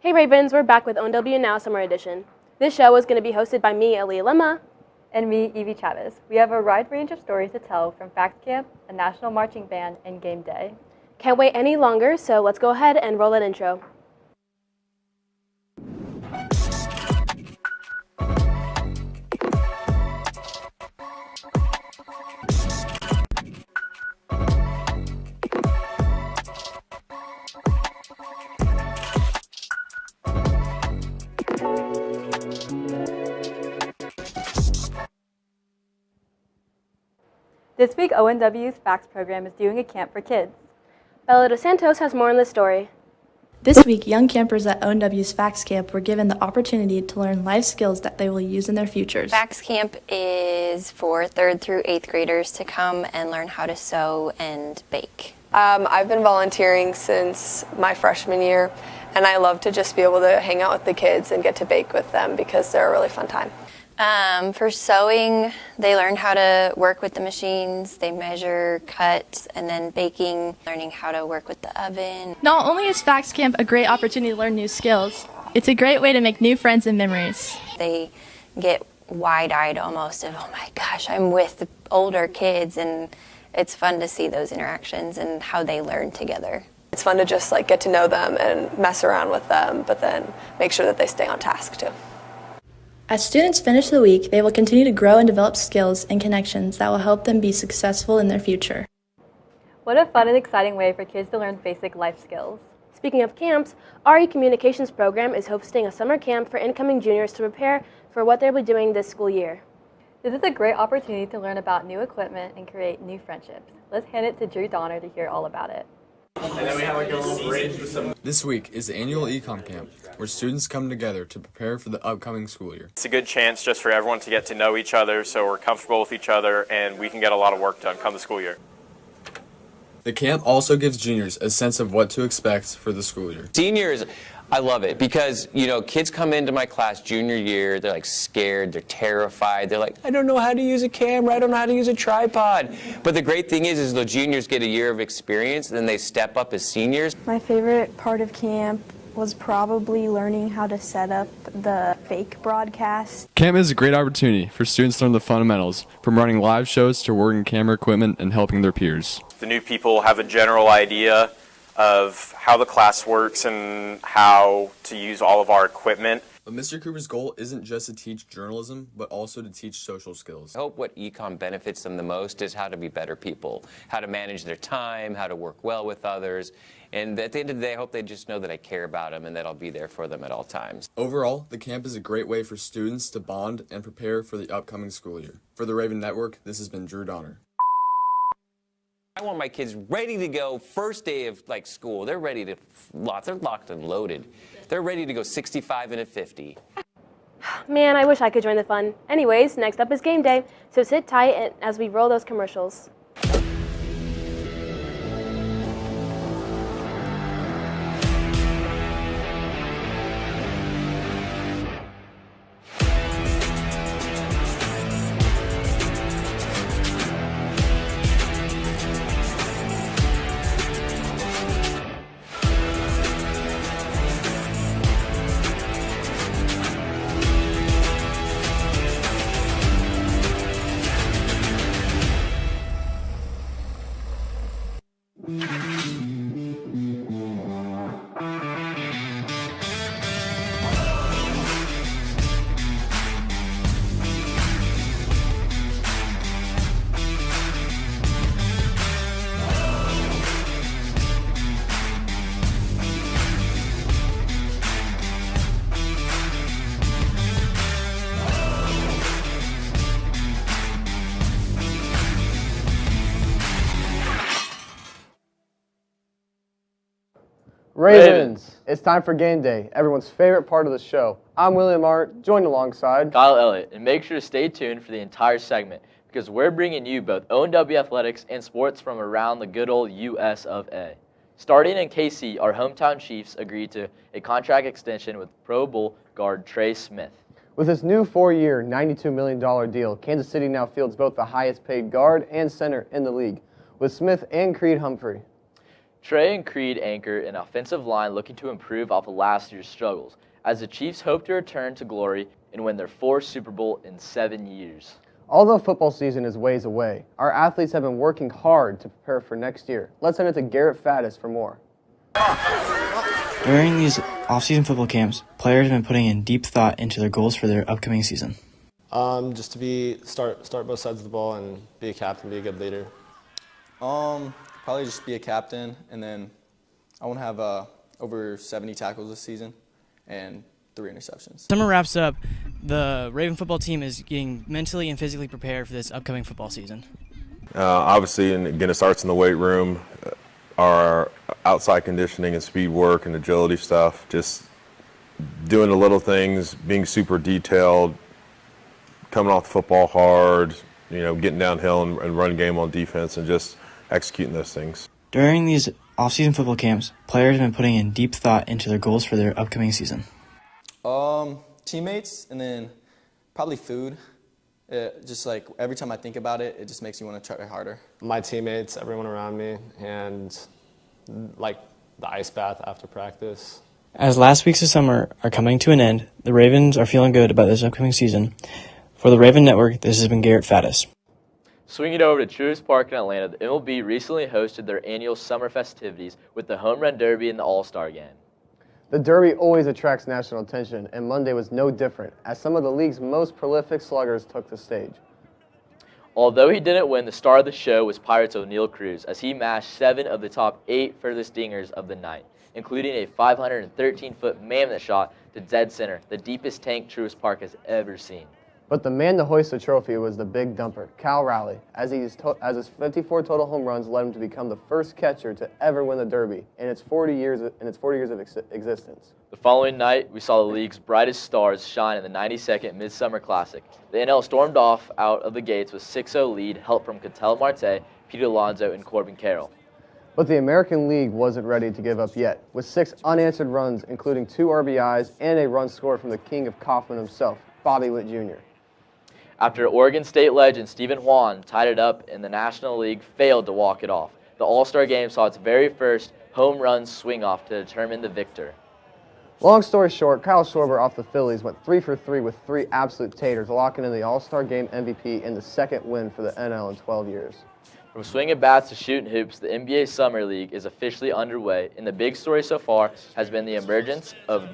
Hey Ravens, we're back with ONW Now Summer Edition. This show is going to be hosted by me, Aaliyah Lemma. And me, Evie Chavez. We have a wide range of stories to tell from Fact Camp, a national marching band, and game day. Can't wait any longer, so let's go ahead and roll that intro. This week, ONW's FACTS program is doing a camp for kids. Bella Dos Santos has more on this story. This week, young campers at ONW's FACTS Camp were given the opportunity to learn life skills that they will use in their futures. FACTS Camp is for 3rd through 8th graders to come and learn how to sew and bake. I've been volunteering since my freshman year, and I love to just be able to hang out with the kids and get to bake with them because they're a really fun time. For sewing, they learn how to work with the machines, they measure, cut, and then baking, learning how to work with the oven. Not only is FACTS Camp a great opportunity to learn new skills, it's a great way to make new friends and memories. They get wide-eyed almost of, oh my gosh, I'm with the older kids, and it's fun to see those interactions and how they learn together. It's fun to just get to know them and mess around with them, but then make sure that they stay on task too. As students finish the week, they will continue to grow and develop skills and connections that will help them be successful in their future. What a fun and exciting way for kids to learn basic life skills. Speaking of camps, RE Communications Program is hosting a summer camp for incoming juniors to prepare for what they'll be doing this school year. This is a great opportunity to learn about new equipment and create new friendships. Let's hand it to Drew Donner to hear all about it. And then we have a little bridge with some... This week is the annual econ camp, where students come together to prepare for the upcoming school year. It's a good chance just for everyone to get to know each other so we're comfortable with each other and we can get a lot of work done come the school year. The camp also gives juniors a sense of what to expect for the school year. Seniors, I love it because, kids come into my class junior year, they're scared, they're terrified, they're like, I don't know how to use a camera, I don't know how to use a tripod. But the great thing is the juniors get a year of experience, and then they step up as seniors. My favorite part of camp was probably learning how to set up the fake broadcast. Camp is a great opportunity for students to learn the fundamentals, from running live shows to working camera equipment and helping their peers. The new people have a general idea of how the class works and how to use all of our equipment. But Mr. Cooper's goal isn't just to teach journalism, but also to teach social skills. I hope what econ benefits them the most is how to be better people, how to manage their time, how to work well with others. And at the end of the day, I hope they just know that I care about them and that I'll be there for them at all times. Overall, the camp is a great way for students to bond and prepare for the upcoming school year. For the Raven Network, this has been Drew Donner. I want my kids ready to go first day of school. They're ready to, they're locked and loaded. They're ready to go 65 and a 50. Man, I wish I could join the fun. Anyways, next up is game day, so sit tight as we roll those commercials. Ravens, it's time for game day, everyone's favorite part of the show. I'm William Art, joined alongside Kyle Elliott, and make sure to stay tuned for the entire segment because we're bringing you both ONW athletics and sports from around the good old US of A. Starting in KC, our hometown Chiefs agreed to a contract extension with Pro Bowl guard Trey Smith. With his new 4-year, $92 million deal, Kansas City now fields both the highest paid guard and center in the league, with Smith and Creed Humphrey. Trey and Creed anchor an offensive line looking to improve off of last year's struggles, as the Chiefs hope to return to glory and win their 4th Super Bowl in 7 years. Although football season is ways away, our athletes have been working hard to prepare for next year. Let's send it to Garrett Faddis for more. During these off-season football camps, players have been putting in deep thought into their goals for their upcoming season. Just to start both sides of the ball and be a captain, be a good leader. Probably just be a captain, and then I want to have over 70 tackles this season and 3 interceptions. Summer wraps up. The Raven football team is getting mentally and physically prepared for this upcoming football season. Obviously, and again, it starts in the weight room. Our outside conditioning and speed work and agility stuff, just doing the little things, being super detailed, coming off the football hard, getting downhill and run game on defense and just executing those things. During these off-season football camps, players have been putting in deep thought into their goals for their upcoming season. Teammates, and then probably food. Just like every time I think about it, it just makes me want to try harder. My teammates, everyone around me, and like the ice bath after practice. As last weeks of summer are coming to an end, the Ravens are feeling good about this upcoming season. For the Raven Network, this has been Garrett Faddis. Swinging over to Truist Park in Atlanta, the MLB recently hosted their annual summer festivities with the Home Run Derby and the All-Star Game. The Derby always attracts national attention, and Monday was no different, as some of the league's most prolific sluggers took the stage. Although he didn't win, the star of the show was Pirates' O'Neal Cruz, as he mashed 7 of the top 8 furthest dingers of the night, including a 513-foot mammoth shot to dead center, the deepest tank Truist Park has ever seen. But the man to hoist the trophy was the big dumper, Cal Raleigh, as his 54 total home runs led him to become the first catcher to ever win the Derby in its 40 years of existence. The following night, we saw the league's brightest stars shine in the 92nd Midsummer Classic. The NL stormed off out of the gates with 6-0 lead, help from Ketel Marte, Pete Alonso, and Corbin Carroll. But the American League wasn't ready to give up yet, with 6 unanswered runs, including 2 RBIs and a run scored from the king of Kaufman himself, Bobby Witt Jr. After Oregon State legend Stephen Juan tied it up and the National League failed to walk it off, the All-Star Game saw its very first home run swing-off to determine the victor. Long story short, Kyle Schwarber off the Phillies went 3 for 3 with 3 absolute taters, locking in the All-Star Game MVP and the second win for the NL in 12 years. From swinging bats to shooting hoops, the NBA Summer League is officially underway, and the big story so far has been the emergence of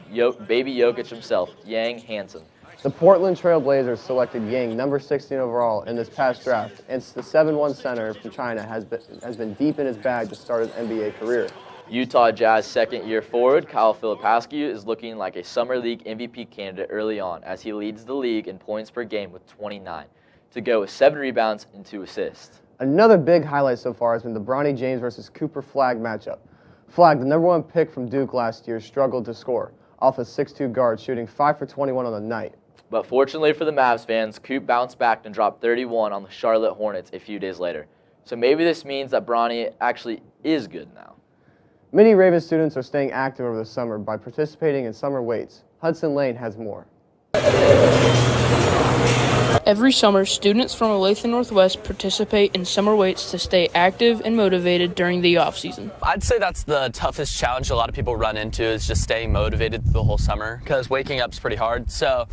baby Jokic himself, Yang Hansen. The Portland Trail Blazers selected Yang, number 16 overall, in this past draft, and the 7'1" center from China has been deep in his bag to start his NBA career. Utah Jazz second-year forward Kyle Filipowski is looking like a Summer League MVP candidate early on, as he leads the league in points per game with 29, to go with 7 rebounds and 2 assists. Another big highlight so far has been the Bronny James versus Cooper Flagg matchup. Flagg, the number 1 pick from Duke last year, struggled to score, off a 6'2" guard, shooting 5 for 21 on the night. But fortunately for the Mavs fans, Coop bounced back and dropped 31 on the Charlotte Hornets a few days later. So maybe this means that Bronny actually is good now. Many Raven students are staying active over the summer by participating in summer weights. Hudson Lane has more. Every summer, students from Olathe Northwest participate in summer weights to stay active and motivated during the off-season. I'd say that's the toughest challenge a lot of people run into, is just staying motivated through the whole summer, because waking up is pretty hard. So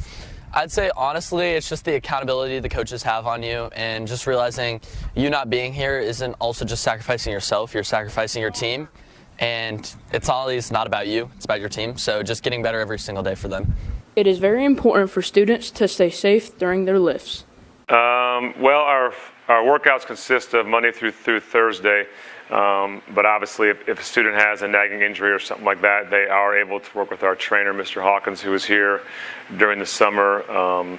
I'd say, honestly, it's just the accountability the coaches have on you, and just realizing you not being here isn't also just sacrificing yourself, you're sacrificing your team. And it's always not about you, it's about your team. So just getting better every single day for them. It is very important for students to stay safe during their lifts. Well, our workouts consist of Monday through Thursday, but obviously if a student has a nagging injury or something like that, they are able to work with our trainer, Mr. Hawkins, who is here during the summer.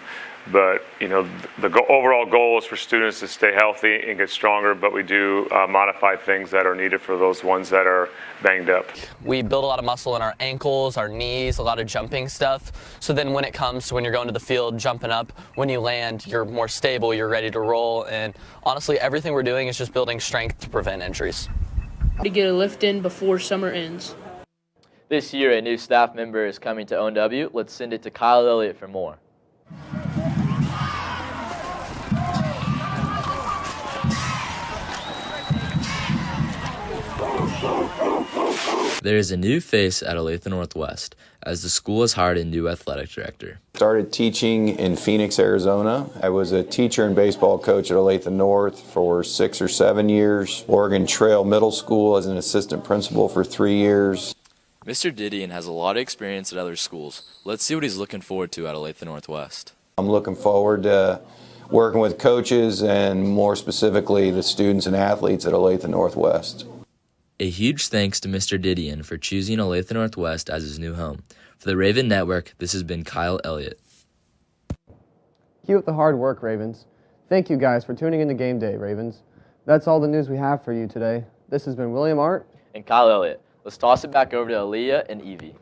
But the overall goal is for students to stay healthy and get stronger, but we do modify things that are needed for those ones that are banged up. We build a lot of muscle in our ankles, our knees, a lot of jumping stuff. So then when it comes to when you're going to the field, jumping up, when you land, you're more stable, you're ready to roll. And honestly, everything we're doing is just building strength to prevent injuries. To get a lift in before summer ends. This year, a new staff member is coming to ONW. Let's send it to Kyle Elliott for more. There is a new face at Olathe Northwest, as the school has hired a new athletic director. Started teaching in Phoenix, Arizona. I was a teacher and baseball coach at Olathe North for 6 or 7 years. Oregon Trail Middle School as an assistant principal for 3 years. Mr. Didion has a lot of experience at other schools. Let's see what he's looking forward to at Olathe Northwest. I'm looking forward to working with coaches and more specifically the students and athletes at Olathe Northwest. A huge thanks to Mr. Didion for choosing Olathe Northwest as his new home. For the Raven Network, this has been Kyle Elliott. Keep up the hard work, Ravens. Thank you guys for tuning in to Game Day, Ravens. That's all the news we have for you today. This has been William Art and Kyle Elliott. Let's toss it back over to Aaliyah and Evie.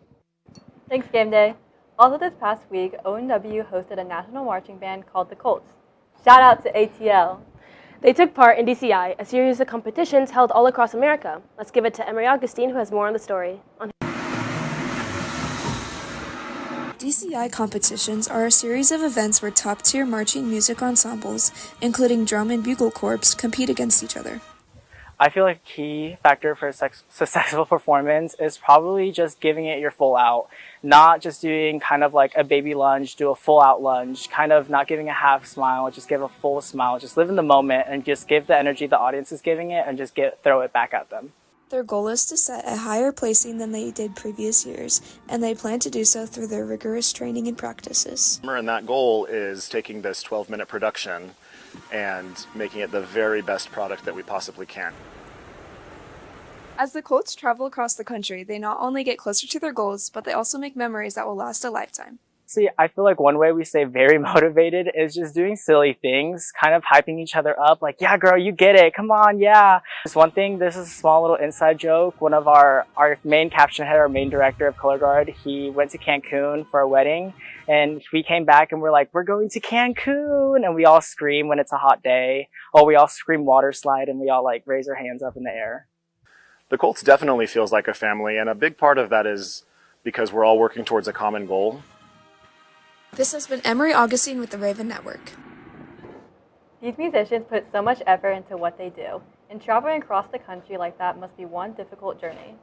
Thanks, Game Day. Also this past week, ONW hosted a national marching band called the Colts. Shout out to ATL. They took part in DCI, a series of competitions held all across America. Let's give it to Emery Augustine, who has more on the story. DCI competitions are a series of events where top-tier marching music ensembles, including drum and bugle corps, compete against each other. I feel like a key factor for a successful performance is probably just giving it your full out, not just doing kind of like a baby lunge, do a full out lunge, kind of not giving a half smile, just give a full smile, just live in the moment and just give the energy the audience is giving it and just throw it back at them. Their goal is to set a higher placing than they did previous years, and they plan to do so through their rigorous training and practices. And that goal is taking this 12-minute production and making it the very best product that we possibly can. As the Colts travel across the country, they not only get closer to their goals, but they also make memories that will last a lifetime. See, I feel like one way we stay very motivated is just doing silly things, kind of hyping each other up, like, yeah, girl, you get it, come on, yeah. This one thing, this is a small little inside joke. One of our main caption head, our main director of color guard, he went to Cancun for a wedding, and we came back and we're like, we're going to Cancun, and we all scream when it's a hot day, or we all scream water slide, and we all like raise our hands up in the air. The Colts definitely feels like a family, and a big part of that is because we're all working towards a common goal. This has been Emery Augustine with the Raven Network. These musicians put so much effort into what they do, and traveling across the country like that must be one difficult journey.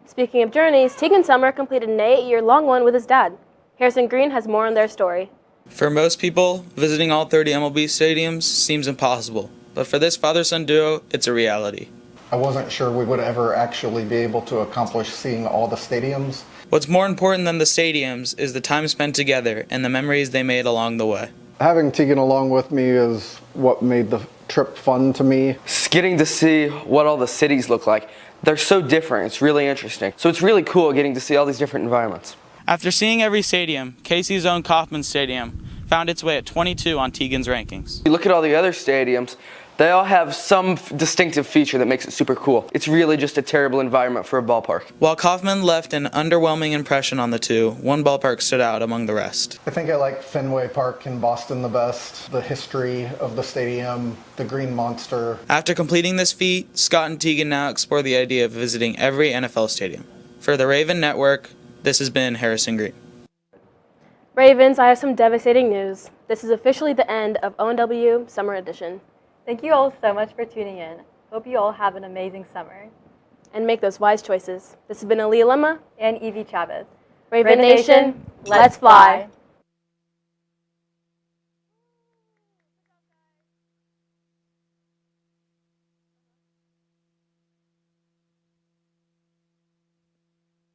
Speaking of journeys, Tegan Summer completed an 8-year-long one with his dad. Harrison Green has more on their story. For most people, visiting all 30 MLB stadiums seems impossible, but for this father-son duo, it's a reality. I wasn't sure we would ever actually be able to accomplish seeing all the stadiums. What's more important than the stadiums is the time spent together and the memories they made along the way. Having Tegan along with me is what made the trip fun to me. Getting to see what all the cities look like. They're so different. It's really interesting. So it's really cool getting to see all these different environments. After seeing every stadium, Casey's own Kauffman Stadium found its way at 22 on Tegan's rankings. You look at all the other stadiums, they all have some distinctive feature that makes it super cool. It's really just a terrible environment for a ballpark. While Kauffman left an underwhelming impression on the two, one ballpark stood out among the rest. I think I like Fenway Park in Boston the best. The history of the stadium, the Green Monster. After completing this feat, Scott and Tegan now explore the idea of visiting every NFL stadium. For the Raven Network, this has been Harrison Green. Ravens, I have some devastating news. This is officially the end of ONW Summer Edition. Thank you all so much for tuning in. Hope you all have an amazing summer. And make those wise choices. This has been Aaliyah Lemma and Evie Chavez. Raven Nation, let's fly.